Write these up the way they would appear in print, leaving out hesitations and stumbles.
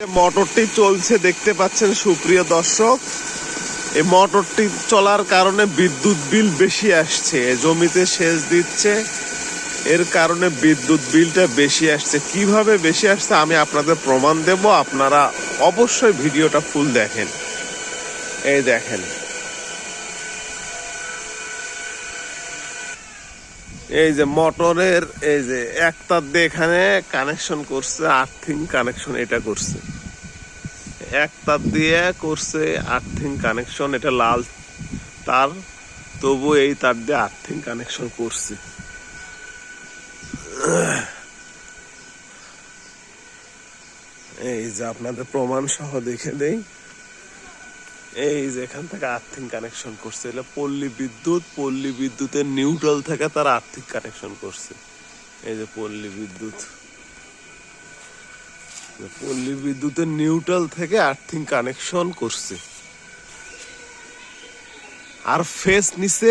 মোটরটি চলছে দেখতে পাচ্ছেন সুপ্রিয় দর্শক। এই মোটরটি চলার কারণে বিদ্যুৎ বিল বেশি আসছে, জমিতে সেচ দিচ্ছে, এর কারণে বিদ্যুৎ বিলটা বেশি আসছে। কিভাবে বেশি আসছে আমি আপনাদের প্রমাণ দেব, আপনারা অবশ্যই ভিডিওটা ফুল দেখেন। এই দেখেন, এই যে মোটরের এই যে একটা দিয়ে এখানে কানেকশন করছে, আর্থিং কানেকশন এটা করছে, এক তার দিয়ে করছে আর্থিং কানেকশন, এটা লাল তার, তবু এই তার দিয়ে আর্থিং কানেকশন করছে। এই যে আপনাদের প্রমাণ সহ দেখে দেই, এই যে এখান থেকে আর্থিং কানেকশন করছে, এটা পল্লী বিদ্যুতের নিউট্রাল থেকে তার আর্থিং কানেকশন করছে। এই যে পল্লী বিদ্যুতের নিউট্রাল থেকে আর্থিং কানেকশন করছে। আর ফেস নিচে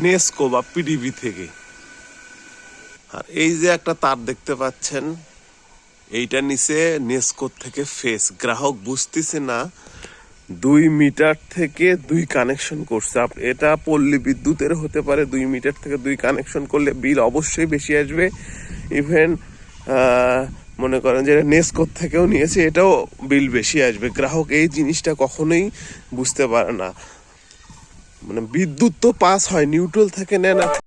নেসকো বা পিডিবি থেকে। আর এই যে একটা তার দেখতে পাচ্ছেন, এইটা নিচে নেসকো থেকে ফেস। গ্রাহক বুঝতেছে না 2 মিটার থেকে 2 কানেকশন করছে। এটা পল্লী বিদ্যুতের হতে পারে, 2 মিটার থেকে 2 কানেকশন করলে বিল অবশ্যই বেশি আসবে। ইভেন মনে করেন যে নেসকো থেকেও নিয়েছে, এটাও বিল বেশি আসবে। গ্রাহক এই জিনিসটা কখনোই বুঝতে পারে না। মানে বিদ্যুৎ তো পাস হয়, নিউট্রাল থেকে নেন।